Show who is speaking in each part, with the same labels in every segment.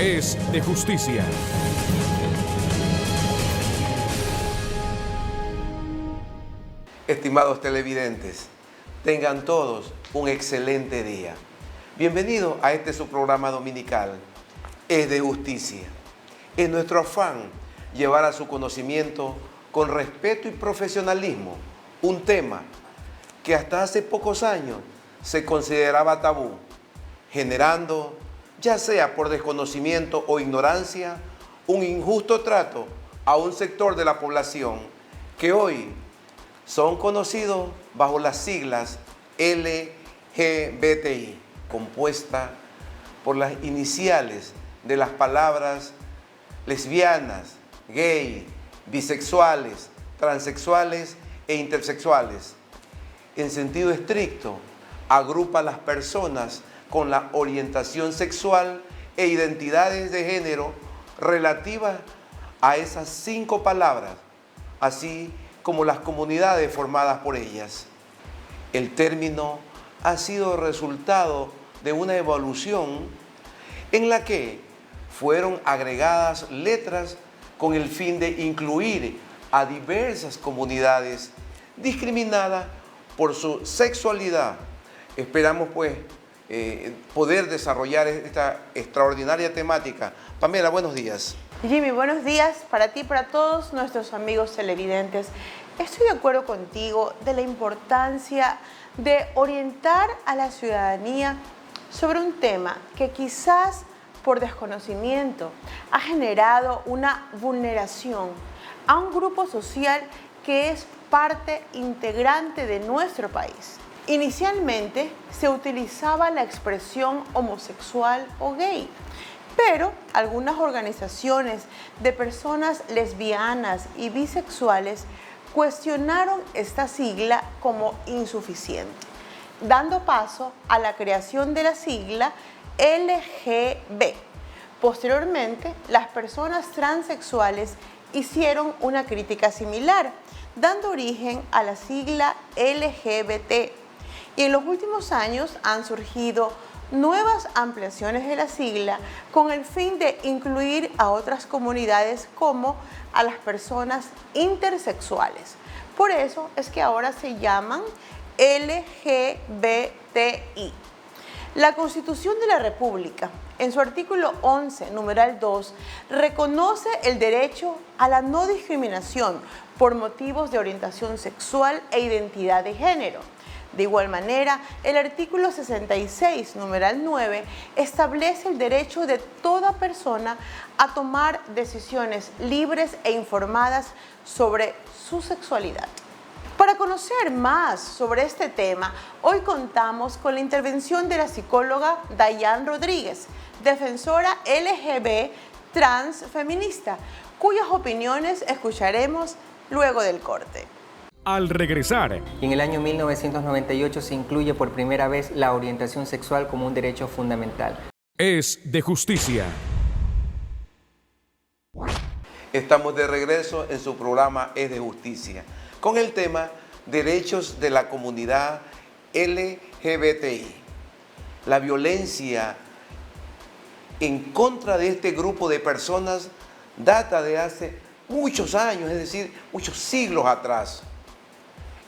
Speaker 1: es de justicia.
Speaker 2: Estimados televidentes, tengan todos un excelente día. Bienvenidos a este su programa dominical, Es de Justicia. Es nuestro afán llevar a su conocimiento con respeto y profesionalismo un tema que hasta hace pocos años se consideraba tabú, generando, ya sea por desconocimiento o ignorancia, un injusto trato a un sector de la población que hoy son conocidos bajo las siglas LGBTI, compuesta por las iniciales de las palabras lesbianas, gay, bisexuales, transexuales e intersexuales. En sentido estricto, agrupa a las personas con la orientación sexual e identidades de género relativas a esas 5 palabras, así como las comunidades formadas por ellas. El término ha sido resultado de una evolución en la que fueron agregadas letras con el fin de incluir a diversas comunidades discriminadas por su sexualidad. Esperamos poder desarrollar esta extraordinaria temática. Pamela, buenos días.
Speaker 3: Jimmy, buenos días para ti y para todos nuestros amigos televidentes. Estoy de acuerdo contigo de la importancia de orientar a la ciudadanía sobre un tema que quizás por desconocimiento ha generado una vulneración a un grupo social que es parte integrante de nuestro país. Inicialmente se utilizaba la expresión homosexual o gay, pero algunas organizaciones de personas lesbianas y bisexuales cuestionaron esta sigla como insuficiente, dando paso a la creación de la sigla LGB. Posteriormente, las personas transexuales hicieron una crítica similar, dando origen a la sigla LGBT. Y en los últimos años han surgido nuevas ampliaciones de la sigla con el fin de incluir a otras comunidades como a las personas intersexuales. Por eso es que ahora se llaman LGBTI. La Constitución de la República, en su artículo 11, numeral 2, reconoce el derecho a la no discriminación por motivos de orientación sexual e identidad de género. De igual manera, el artículo 66, numeral 9, establece el derecho de toda persona a tomar decisiones libres e informadas sobre su sexualidad. Para conocer más sobre este tema, hoy contamos con la intervención de la psicóloga Dayan Rodríguez, defensora LGB transfeminista, cuyas opiniones escucharemos luego del corte.
Speaker 1: Al regresar,
Speaker 4: En el año 1998 se incluye por primera vez la orientación sexual como un derecho fundamental.
Speaker 1: es de justicia.
Speaker 2: Estamos de regreso en su programa Es de Justicia, con el tema Derechos de la Comunidad LGBTI. La violencia en contra de este grupo de personas data de hace muchos años, es decir, muchos siglos atrás.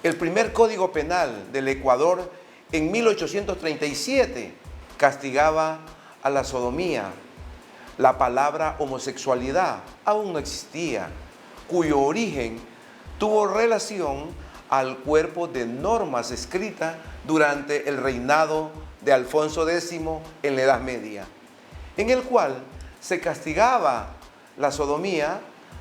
Speaker 2: El primer Código Penal del Ecuador en 1837 castigaba a la sodomía. La palabra homosexualidad aún no existía, cuyo origen tuvo relación al cuerpo de normas escritas durante el reinado de Alfonso X en la Edad Media, en el cual se castigaba la sodomía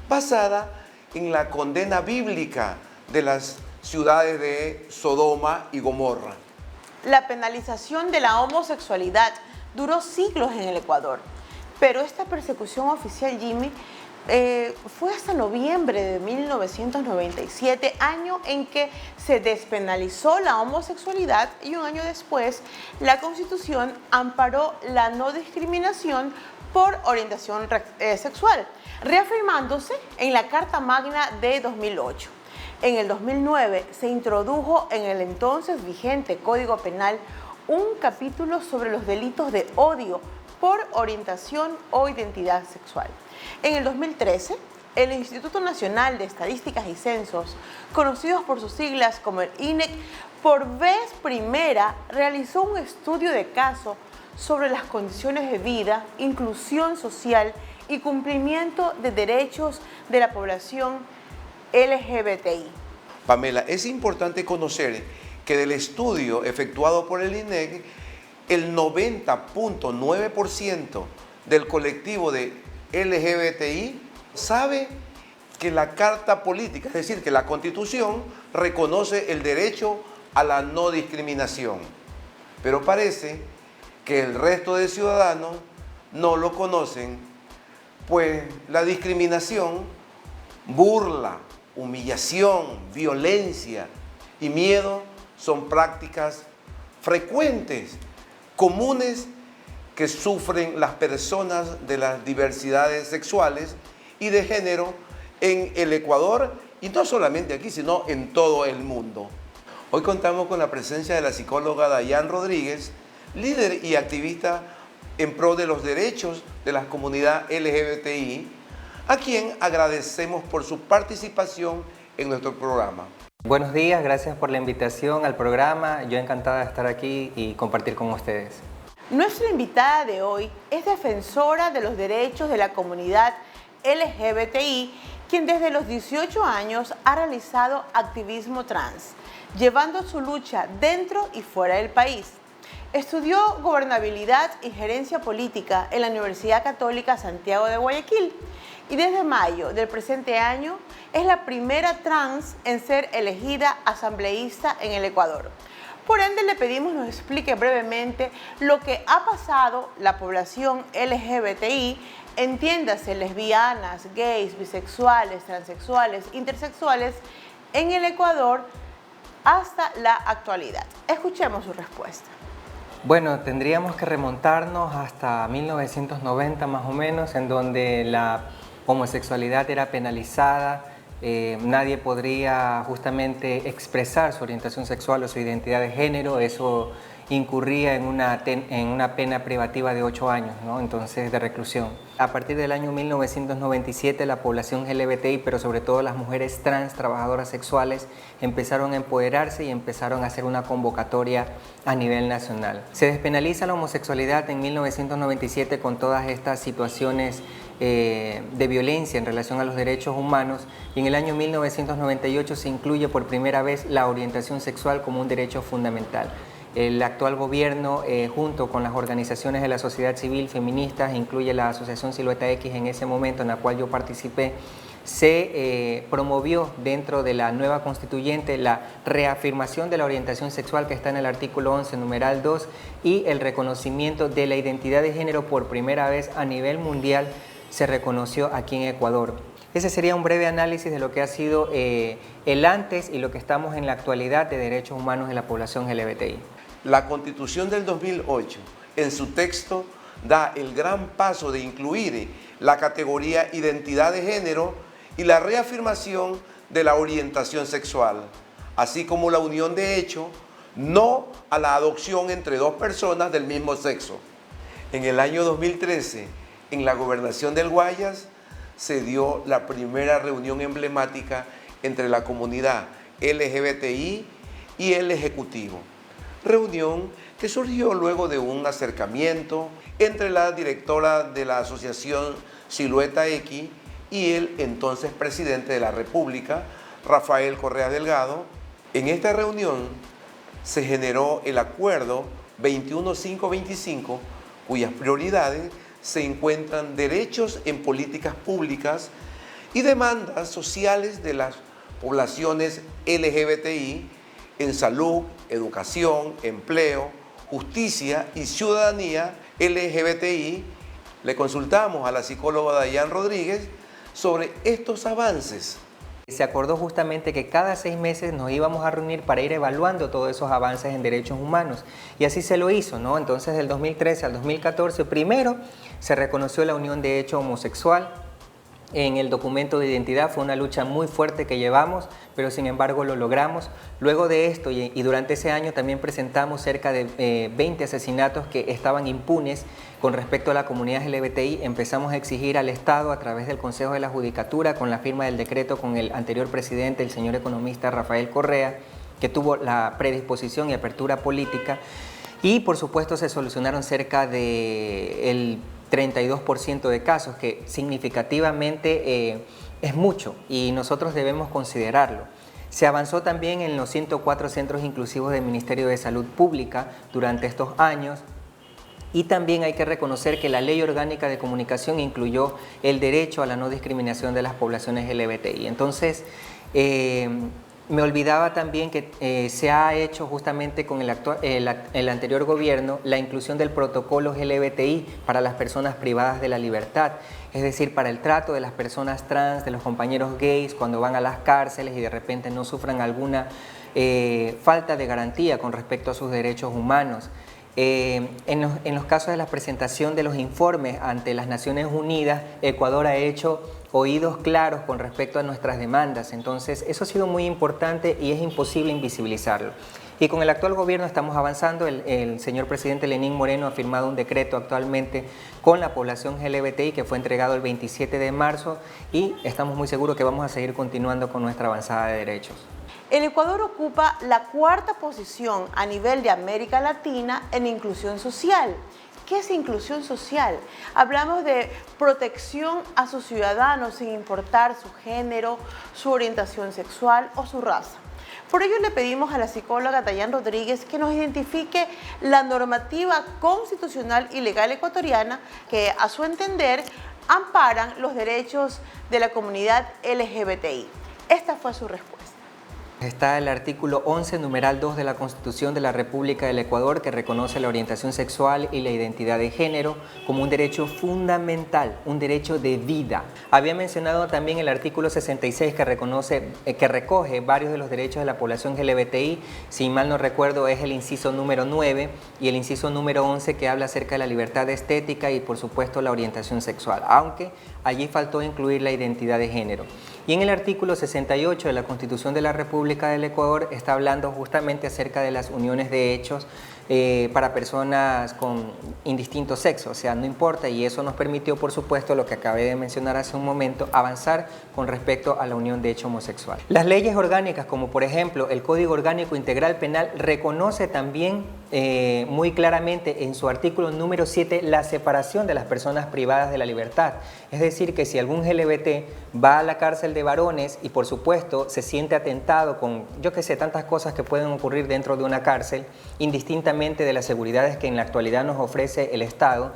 Speaker 2: basada en la condena bíblica de las ciudades de Sodoma y Gomorra.
Speaker 3: La penalización de la homosexualidad duró siglos en el Ecuador, pero esta persecución oficial, Jimmy, fue hasta noviembre de 1997, año en que se despenalizó la homosexualidad, y un año después la Constitución amparó la no discriminación por orientación sexual, reafirmándose en la Carta Magna de 2008. En el 2009 se introdujo en el entonces vigente Código Penal un capítulo sobre los delitos de odio por orientación o identidad sexual. En el 2013, el Instituto Nacional de Estadísticas y Censos, conocidos por sus siglas como el INEC, por vez primera realizó un estudio de caso sobre las condiciones de vida, inclusión social y cumplimiento de derechos de la población LGBTI.
Speaker 2: Pamela, es importante conocer que del estudio efectuado por el INEC, el 90.9% del colectivo de LGBTI sabe que la Carta Política, es decir, que la Constitución reconoce el derecho a la no discriminación. Pero parece que el resto de ciudadanos no lo conocen, pues la discriminación, burla, humillación, violencia y miedo son prácticas frecuentes, comunes, que sufren las personas de las diversidades sexuales y de género en el Ecuador, y no solamente aquí, sino en todo el mundo. Hoy contamos con la presencia de la psicóloga Dayan Rodríguez, líder y activista en pro de los derechos de la comunidad LGBTI, a quien agradecemos por su participación en nuestro programa.
Speaker 4: Buenos días, gracias por la invitación al programa. Yo encantada de estar aquí y compartir con ustedes.
Speaker 3: Nuestra invitada de hoy es defensora de los derechos de la comunidad LGBTI, quien desde los 18 años ha realizado activismo trans, llevando su lucha dentro y fuera del país. Estudió gobernabilidad y gerencia política en la Universidad Católica Santiago de Guayaquil y desde mayo del presente año es la primera trans en ser elegida asambleísta en el Ecuador. Por ende, le pedimos nos explique brevemente lo que ha pasado la población LGBTI, entiéndase lesbianas, gays, bisexuales, transexuales, intersexuales, en el Ecuador hasta la actualidad. Escuchemos su respuesta.
Speaker 4: Bueno, tendríamos que remontarnos hasta 1990 más o menos, en donde la homosexualidad era penalizada. Nadie podría justamente expresar su orientación sexual o su identidad de género. Eso incurría en una pena privativa de 8 años, ¿no? Entonces, de reclusión. A partir del año 1997, la población LGBTI, pero sobre todo las mujeres trans, trabajadoras sexuales, empezaron a empoderarse y empezaron a hacer una convocatoria a nivel nacional. Se despenaliza la homosexualidad en 1997 con todas estas situaciones de violencia en relación a los derechos humanos, y en el año 1998 se incluye por primera vez la orientación sexual como un derecho fundamental. El actual gobierno, junto con las organizaciones de la sociedad civil feministas, incluye la Asociación Silueta X en ese momento, en la cual yo participé, se promovió dentro de la nueva constituyente la reafirmación de la orientación sexual que está en el artículo 11, numeral 2, y el reconocimiento de la identidad de género por primera vez a nivel mundial se reconoció aquí en Ecuador. Ese sería un breve análisis de lo que ha sido el antes y lo que estamos en la actualidad de derechos humanos de la población LGBTI.
Speaker 2: La Constitución del 2008, en su texto, da el gran paso de incluir la categoría identidad de género y la reafirmación de la orientación sexual, así como la unión de hecho, no a la adopción entre dos personas del mismo sexo. En el año 2013, en la gobernación del Guayas, se dio la primera reunión emblemática entre la comunidad LGBTI y el Ejecutivo. Reunión que surgió luego de un acercamiento entre la directora de la Asociación Silueta X y el entonces presidente de la República, Rafael Correa Delgado. En esta reunión se generó el acuerdo 21525, cuyas prioridades se encuentran derechos en políticas públicas y demandas sociales de las poblaciones LGBTI en salud, educación, empleo, justicia y ciudadanía LGBTI. Le consultamos a la psicóloga Dayan Rodríguez sobre estos avances.
Speaker 4: Se acordó justamente que cada 6 meses nos íbamos a reunir para ir evaluando todos esos avances en derechos humanos, y así se lo hizo, ¿no? Entonces, del 2013 al 2014, primero se reconoció la unión de hecho homosexual, en el documento de identidad. Fue una lucha muy fuerte que llevamos, pero sin embargo lo logramos. Luego de esto y durante ese año también presentamos cerca de 20 asesinatos que estaban impunes con respecto a la comunidad LGBTI. Empezamos a exigir al Estado a través del Consejo de la Judicatura, con la firma del decreto con el anterior presidente, el señor economista Rafael Correa, que tuvo la predisposición y apertura política, y por supuesto se solucionaron cerca del 32% de casos, que significativamente es mucho y nosotros debemos considerarlo. Se avanzó también en los 104 centros inclusivos del Ministerio de Salud Pública durante estos años, y también hay que reconocer que la Ley Orgánica de Comunicación incluyó el derecho a la no discriminación de las poblaciones LGBTI. Entonces, me olvidaba también que se ha hecho justamente con el anterior gobierno la inclusión del protocolo LGBTI para las personas privadas de la libertad, es decir, para el trato de las personas trans, de los compañeros gays cuando van a las cárceles y de repente no sufran alguna falta de garantía con respecto a sus derechos humanos. En los casos de la presentación de los informes ante las Naciones Unidas, Ecuador ha hecho oídos claros con respecto a nuestras demandas. Entonces, eso ha sido muy importante y es imposible invisibilizarlo. Y con el actual gobierno estamos avanzando. El señor presidente Lenín Moreno ha firmado un decreto actualmente con la población LGBTI que fue entregado el 27 de marzo y estamos muy seguros que vamos a seguir continuando con nuestra avanzada de derechos.
Speaker 3: El Ecuador ocupa la 4ª posición a nivel de América Latina en inclusión social. ¿Qué es inclusión social? Hablamos de protección a sus ciudadanos sin importar su género, su orientación sexual o su raza. Por ello le pedimos a la psicóloga Dayan Rodríguez que nos identifique la normativa constitucional y legal ecuatoriana que, a su entender, amparan los derechos de la comunidad LGBTI. Esta fue su respuesta.
Speaker 4: Está el artículo 11, numeral 2 de la Constitución de la República del Ecuador, que reconoce la orientación sexual y la identidad de género como un derecho fundamental, un derecho de vida. Había mencionado también el artículo 66 que recoge varios de los derechos de la población LGBTI. Si mal no recuerdo, es el inciso número 9 y el inciso número 11 que habla acerca de la libertad estética y por supuesto la orientación sexual, aunque allí faltó incluir la identidad de género. Y en el artículo 68 de la Constitución de la República del Ecuador está hablando justamente acerca de las uniones de hechos para personas con indistinto sexo, o sea, no importa, y eso nos permitió, por supuesto, lo que acabé de mencionar hace un momento, avanzar con respecto a la unión de hecho homosexual. Las leyes orgánicas, como por ejemplo el Código Orgánico Integral Penal, reconoce también muy claramente en su artículo número 7 la separación de las personas privadas de la libertad. Es decir, que si algún LGBT va a la cárcel de varones y por supuesto se siente atentado con, yo qué sé, tantas cosas que pueden ocurrir dentro de una cárcel, indistintamente de las seguridades que en la actualidad nos ofrece el Estado,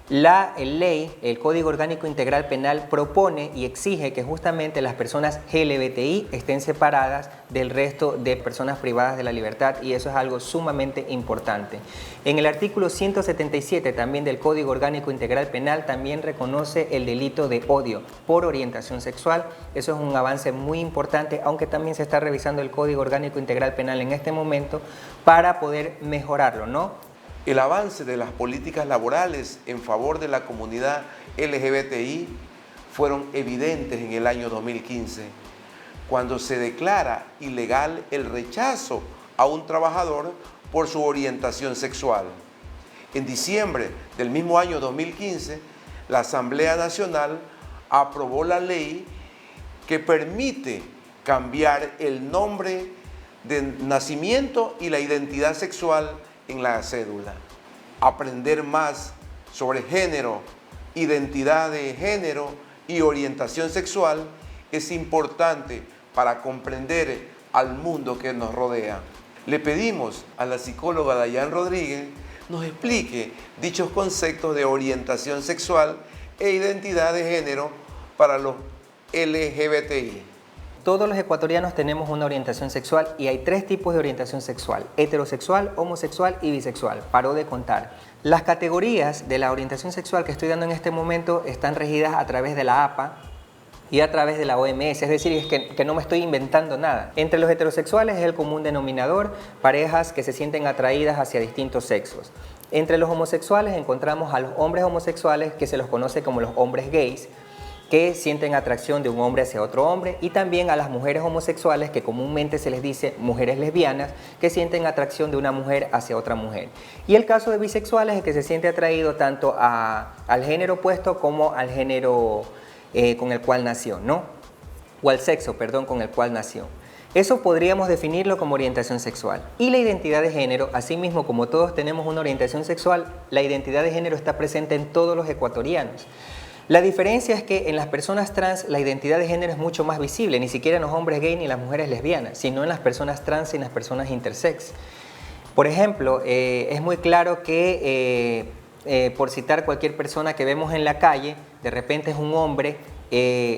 Speaker 4: la ley, el Código Orgánico Integral Penal, propone y exige que justamente las personas LGBTI estén separadas del resto de personas privadas de la libertad, y eso es algo sumamente importante. En el artículo 177 también del Código Orgánico Integral Penal también reconoce el delito de odio por orientación sexual. Eso es un avance muy importante, aunque también se está revisando el Código Orgánico Integral Penal en este momento para poder mejorarlo, ¿no?
Speaker 2: El avance de las políticas laborales en favor de la comunidad LGBTI fueron evidentes en el año 2015, cuando se declara ilegal el rechazo a un trabajador por su orientación sexual. En diciembre del mismo año 2015, la Asamblea Nacional aprobó la ley que permite cambiar el nombre de nacimiento y la identidad sexual en la cédula. Aprender más sobre género, identidad de género y orientación sexual es importante para comprender al mundo que nos rodea. Le pedimos a la psicóloga Dayan Rodríguez nos explique dichos conceptos de orientación sexual e identidad de género para los LGBTI.
Speaker 4: Todos los ecuatorianos tenemos una orientación sexual y hay 3 tipos de orientación sexual: heterosexual, homosexual y bisexual. Paro de contar. Las categorías de la orientación sexual que estoy dando en este momento están regidas a través de la APA y a través de la OMS, es decir, es que no me estoy inventando nada. Entre los heterosexuales es el común denominador, parejas que se sienten atraídas hacia distintos sexos. Entre los homosexuales encontramos a los hombres homosexuales, que se los conoce como los hombres gays. que sienten atracción de un hombre hacia otro hombre, y también a las mujeres homosexuales, que comúnmente se les dice mujeres lesbianas, que sienten atracción de una mujer hacia otra mujer. Y el caso de bisexuales es el que se siente atraído tanto al género opuesto como al género con el cual nació, ¿no? O al sexo, perdón, con el cual nació. Eso podríamos definirlo como orientación sexual. Y la identidad de género, asimismo como todos tenemos una orientación sexual, la identidad de género está presente en todos los ecuatorianos. La diferencia es que en las personas trans la identidad de género es mucho más visible, ni siquiera en los hombres gay ni en las mujeres lesbianas, sino en las personas trans y en las personas intersex. Por ejemplo, es muy claro que, por citar cualquier persona que vemos en la calle, de repente es un hombre,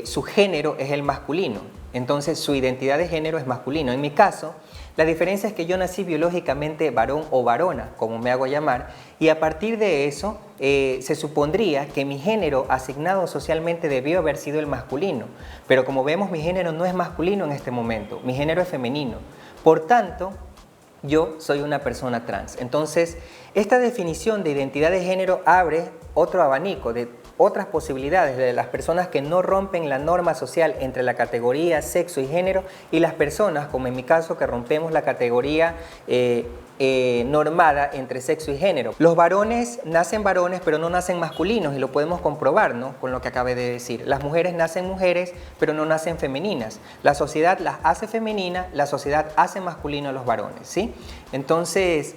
Speaker 4: su género es el masculino, entonces su identidad de género es masculino. En mi caso, la diferencia es que yo nací biológicamente varón o varona, como me hago llamar, y a partir de eso se supondría que mi género asignado socialmente debió haber sido el masculino, pero como vemos mi género no es masculino en este momento, mi género es femenino. Por tanto, yo soy una persona trans. Entonces, esta definición de identidad de género abre otro abanico de otras posibilidades de las personas que no rompen la norma social entre la categoría sexo y género, y las personas, como en mi caso, que rompemos la categoría normada entre sexo y género. Los varones nacen varones, pero no nacen masculinos, y lo podemos comprobar, ¿no?, con lo que acabé de decir. Las mujeres nacen mujeres, pero no nacen femeninas. La sociedad las hace femeninas, la sociedad hace masculino a los varones, ¿sí? Entonces,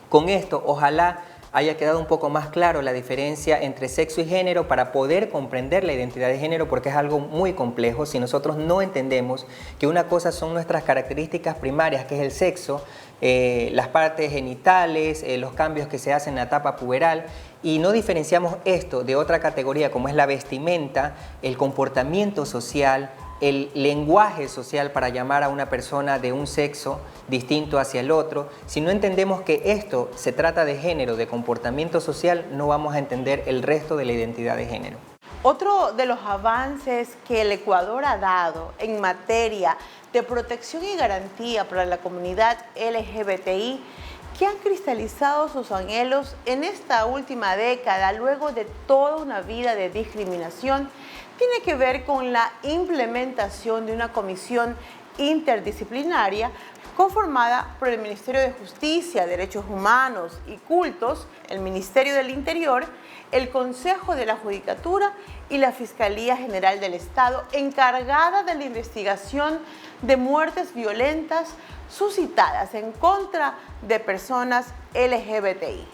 Speaker 4: con esto, ojalá haya quedado un poco más claro la diferencia entre sexo y género para poder comprender la identidad de género, porque es algo muy complejo. Si nosotros no entendemos que una cosa son nuestras características primarias, que es el sexo, las partes genitales, los cambios que se hacen en la etapa puberal, y no diferenciamos esto de otra categoría como es la vestimenta, el comportamiento social, el lenguaje social para llamar a una persona de un sexo distinto hacia el otro. Si no entendemos que esto se trata de género, de comportamiento social, no vamos a entender el resto de la identidad de género.
Speaker 3: Otro de los avances que el Ecuador ha dado en materia de protección y garantía para la comunidad LGBTI, que han cristalizado sus anhelos en esta última década, luego de toda una vida de discriminación, tiene que ver con la implementación de una comisión interdisciplinaria conformada por el Ministerio de Justicia, Derechos Humanos y Cultos, el Ministerio del Interior, el Consejo de la Judicatura y la Fiscalía General del Estado, encargada de la investigación de muertes violentas suscitadas en contra de personas LGBTI.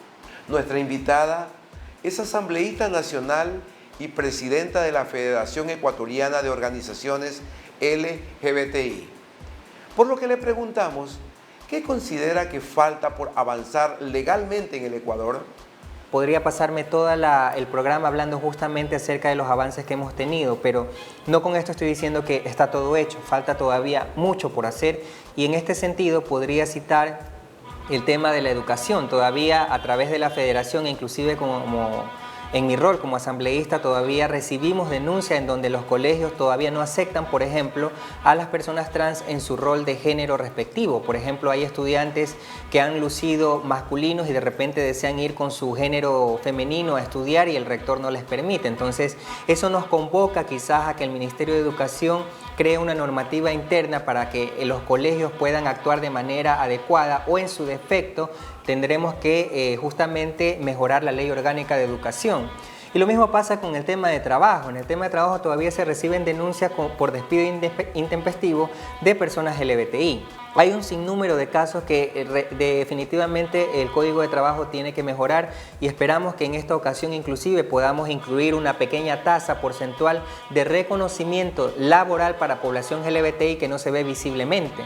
Speaker 2: Nuestra invitada es asambleísta nacional y presidenta de la Federación Ecuatoriana de Organizaciones LGBTI. Por lo que le preguntamos, ¿qué considera que falta por avanzar legalmente en el Ecuador?
Speaker 4: Podría pasarme todo el programa hablando justamente acerca de los avances que hemos tenido, pero no con esto estoy diciendo que está todo hecho, falta todavía mucho por hacer, y en este sentido podría citar el tema de la educación. Todavía a través de la federación, inclusive en mi rol como asambleísta, todavía recibimos denuncias en donde los colegios todavía no aceptan, por ejemplo, a las personas trans en su rol de género respectivo. Por ejemplo, hay estudiantes que han lucido masculinos y de repente desean ir con su género femenino a estudiar y el rector no les permite. Entonces, eso nos convoca quizás a que el Ministerio de Educación cree una normativa interna para que los colegios puedan actuar de manera adecuada, o en su defecto tendremos que justamente mejorar la ley orgánica de educación. Y lo mismo pasa con el tema de trabajo. En el tema de trabajo todavía se reciben denuncias por despido intempestivo de personas LGBTI. Hay un sinnúmero de casos que definitivamente el Código de Trabajo tiene que mejorar, y esperamos que en esta ocasión inclusive podamos incluir una pequeña tasa porcentual de reconocimiento laboral para población LGBTI que no se ve visiblemente.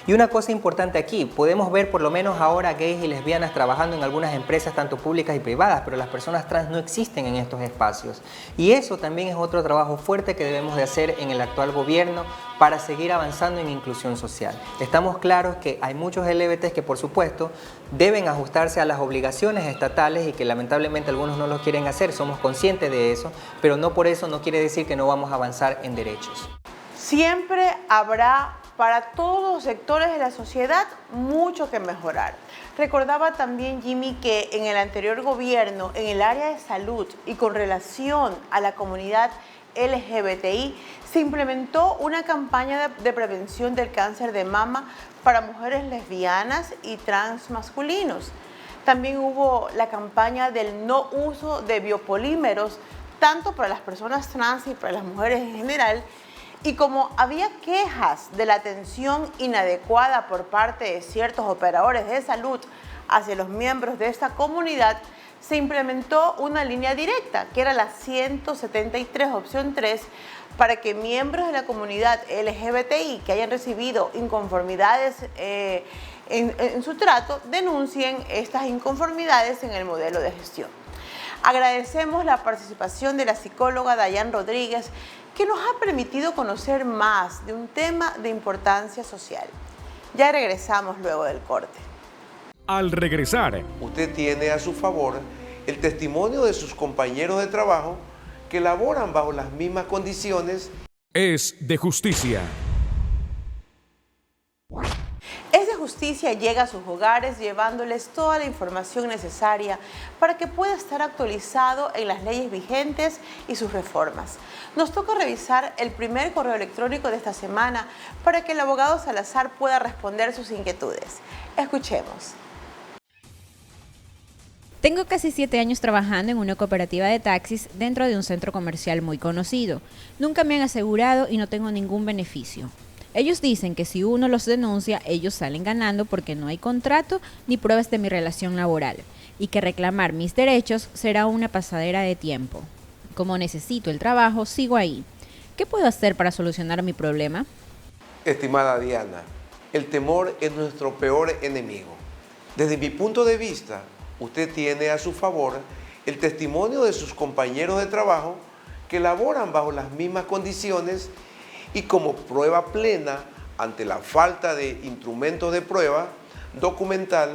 Speaker 4: Y una cosa importante aquí, podemos ver por lo menos ahora gays y lesbianas trabajando en algunas empresas, tanto públicas y privadas, pero las personas trans no existen en estos espacios. Y eso también es otro trabajo fuerte que debemos de hacer en el actual gobierno para seguir avanzando en inclusión social. Estamos claros que hay muchos LGBTs que, por supuesto, deben ajustarse a las obligaciones estatales y que lamentablemente algunos no lo quieren hacer, somos conscientes de eso, pero no por eso no quiere decir que no vamos a avanzar en derechos.
Speaker 3: Siempre habrá para todos los sectores de la sociedad mucho que mejorar. Recordaba también, Jimmy, que en el anterior gobierno, en el área de salud y con relación a la comunidad LGBTI, se implementó una campaña de prevención del cáncer de mama para mujeres lesbianas y trans masculinos. También hubo la campaña del no uso de biopolímeros, tanto para las personas trans y para las mujeres en general. Y como había quejas de la atención inadecuada por parte de ciertos operadores de salud hacia los miembros de esta comunidad, se implementó una línea directa, que era la 173, opción 3, para que miembros de la comunidad LGBTI que hayan recibido inconformidades en su trato denuncien estas inconformidades en el modelo de gestión. Agradecemos la participación de la psicóloga Dayan Rodríguez, que nos ha permitido conocer más de un tema de importancia social. Ya regresamos luego del corte.
Speaker 1: Al regresar,
Speaker 2: Usted tiene a su favor el testimonio de sus compañeros de trabajo que laboran bajo las mismas condiciones.
Speaker 1: es de justicia.
Speaker 3: Es de Justicia llega a sus hogares llevándoles toda la información necesaria para que pueda estar actualizado en las leyes vigentes y sus reformas. Nos toca revisar el primer correo electrónico de esta semana para que el abogado Salazar pueda responder sus inquietudes. Escuchemos.
Speaker 5: Tengo casi 7 años trabajando en una cooperativa de taxis dentro de un centro comercial muy conocido. Nunca me han asegurado y no tengo ningún beneficio. Ellos dicen que si uno los denuncia, ellos salen ganando porque no hay contrato ni pruebas de mi relación laboral y que reclamar mis derechos será una pasadera de tiempo. Como necesito el trabajo, sigo ahí. ¿Qué puedo hacer para solucionar mi problema?
Speaker 2: Estimada Diana, el temor es nuestro peor enemigo. Desde mi punto de vista, usted tiene a su favor el testimonio de sus compañeros de trabajo que laboran bajo las mismas condiciones y como prueba plena ante la falta de instrumentos de prueba documental,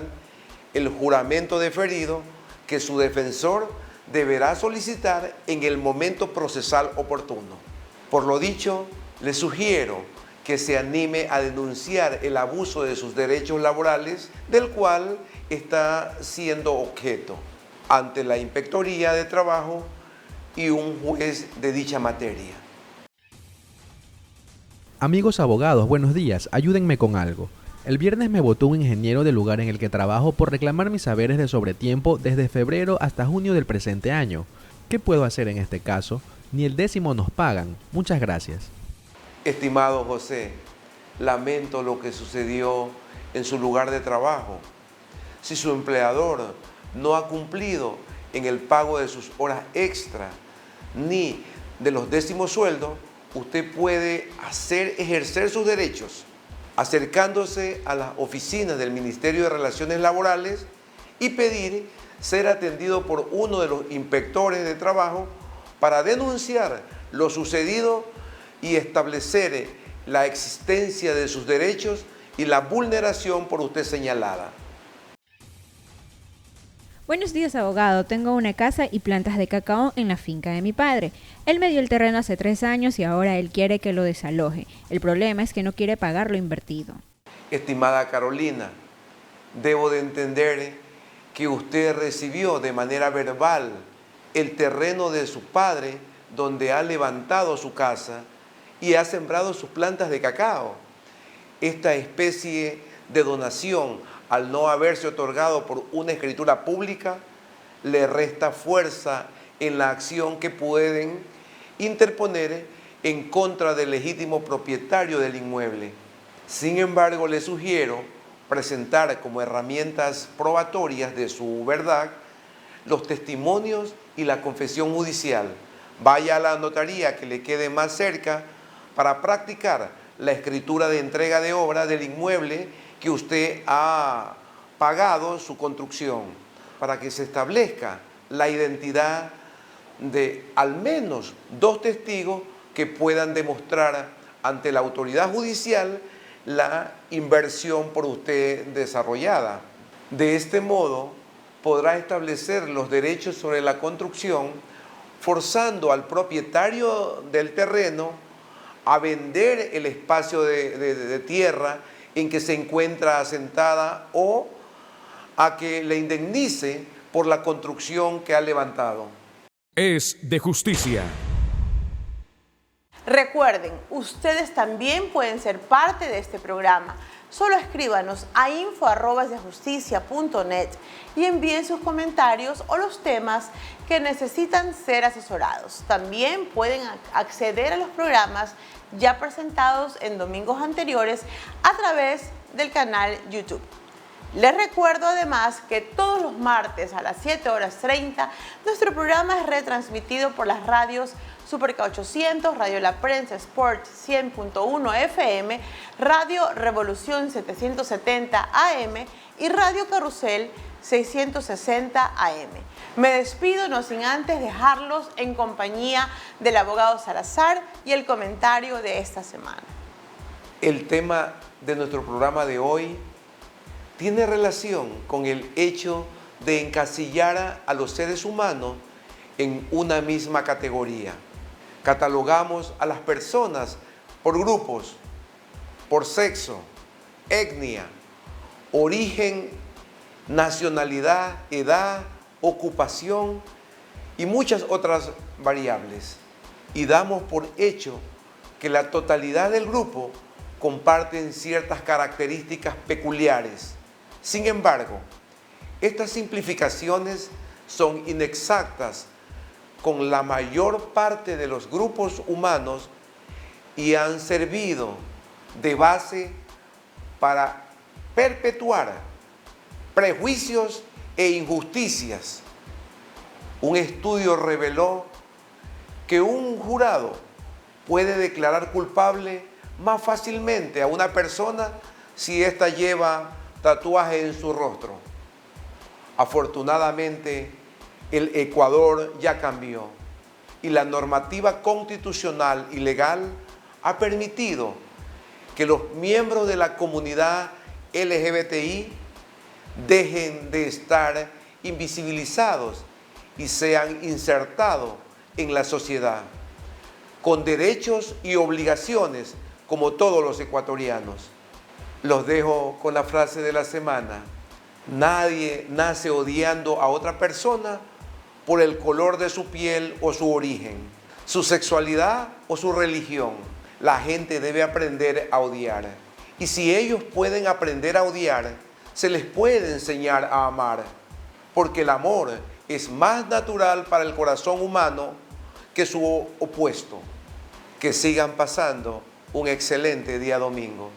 Speaker 2: el juramento deferido que su defensor deberá solicitar en el momento procesal oportuno. Por lo dicho, le sugiero que se anime a denunciar el abuso de sus derechos laborales del cual está siendo objeto ante la Inspectoría de Trabajo y un juez de dicha materia.
Speaker 6: Amigos abogados, buenos días, ayúdenme con algo. El viernes me votó un ingeniero del lugar en el que trabajo por reclamar mis saberes de sobretiempo desde febrero hasta junio del presente año. ¿Qué puedo hacer en este caso? Ni el décimo nos pagan. Muchas gracias.
Speaker 2: Estimado José, lamento lo que sucedió en su lugar de trabajo. Si su empleador no ha cumplido en el pago de sus horas extra ni de los décimos sueldos, usted puede ejercer sus derechos acercándose a las oficinas del Ministerio de Relaciones Laborales y pedir ser atendido por uno de los inspectores de trabajo para denunciar lo sucedido y establecer la existencia de sus derechos y la vulneración por usted señalada.
Speaker 5: Buenos días, abogado. Tengo una casa y plantas de cacao en la finca de mi padre. Él me dio el terreno hace 3 años y ahora él quiere que lo desaloje. El problema es que no quiere pagar lo invertido.
Speaker 2: Estimada Carolina, debo de entender que usted recibió de manera verbal el terreno de su padre donde ha levantado su casa y ha sembrado sus plantas de cacao. Esta especie de donación, al no haberse otorgado por una escritura pública, le resta fuerza en la acción que pueden interponer en contra del legítimo propietario del inmueble. Sin embargo, le sugiero presentar como herramientas probatorias de su verdad los testimonios y la confesión judicial. Vaya a la notaría que le quede más cerca para practicar la escritura de entrega de obra del inmueble que usted ha pagado su construcción, para que se establezca la identidad de al menos 2 testigos que puedan demostrar ante la autoridad judicial la inversión por usted desarrollada. De este modo, podrá establecer los derechos sobre la construcción, forzando al propietario del terreno a vender el espacio de tierra en que se encuentra asentada o a que le indemnice por la construcción que ha levantado.
Speaker 1: Es de justicia.
Speaker 3: Recuerden, ustedes también pueden ser parte de este programa. Solo escríbanos a info@esdejusticia.net y envíen sus comentarios o los temas que necesitan ser asesorados. También pueden acceder a los programas ya presentados en domingos anteriores a través del canal YouTube. Les recuerdo además que todos los martes a las 7:30 nuestro programa es retransmitido por las radios Superca 800, Radio La Prensa Sport 100.1 FM, Radio Revolución 770 AM y Radio Carrusel 660 AM. Me despido no sin antes dejarlos en compañía del abogado Salazar y el comentario de esta semana.
Speaker 2: El tema de nuestro programa de hoy tiene relación con el hecho de encasillar a los seres humanos en una misma categoría. Catalogamos a las personas por grupos, por sexo, etnia, origen, nacionalidad, edad, ocupación y muchas otras variables. Y damos por hecho que la totalidad del grupo comparten ciertas características peculiares. Sin embargo, estas simplificaciones son inexactas con la mayor parte de los grupos humanos y han servido de base para perpetuar prejuicios e injusticias. Un estudio reveló que un jurado puede declarar culpable más fácilmente a una persona si ésta lleva tatuaje en su rostro. Afortunadamente, el Ecuador ya cambió y la normativa constitucional y legal ha permitido que los miembros de la comunidad LGBTI dejen de estar invisibilizados y sean insertados en la sociedad, con derechos y obligaciones como todos los ecuatorianos. Los dejo con la frase de la semana: nadie nace odiando a otra persona por el color de su piel o su origen, su sexualidad o su religión. La gente debe aprender a odiar. Y si ellos pueden aprender a odiar, se les puede enseñar a amar, porque el amor es más natural para el corazón humano que su opuesto. Que sigan pasando un excelente día domingo.